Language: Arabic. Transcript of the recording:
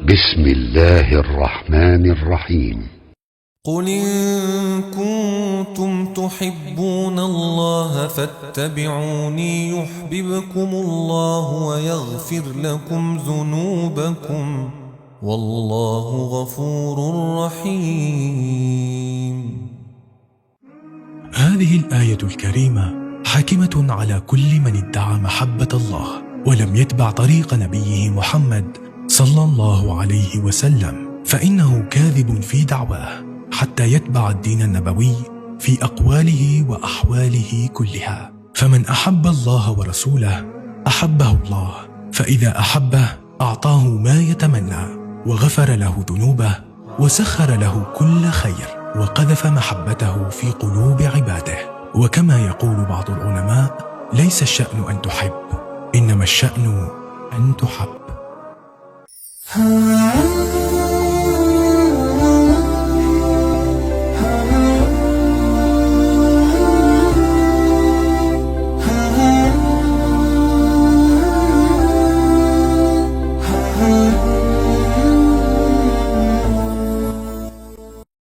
بسم الله الرحمن الرحيم. قل إن كنتم تحبون الله فاتبعوني يحببكم الله ويغفر لكم ذنوبكم والله غفور رحيم. هذه الآية الكريمة حاكمة على كل من ادعى محبة الله ولم يتبع طريق نبيه محمد صلى الله عليه وسلم، فإنه كاذب في دعواه حتى يتبع الدين النبوي في أقواله وأحواله كلها. فمن أحب الله ورسوله أحبه الله، فإذا أحبه أعطاه ما يتمنى وغفر له ذنوبه وسخر له كل خير وقذف محبته في قلوب عباده. وكما يقول بعض العلماء: ليس الشأن أن تحب، إنما الشأن أن تحب.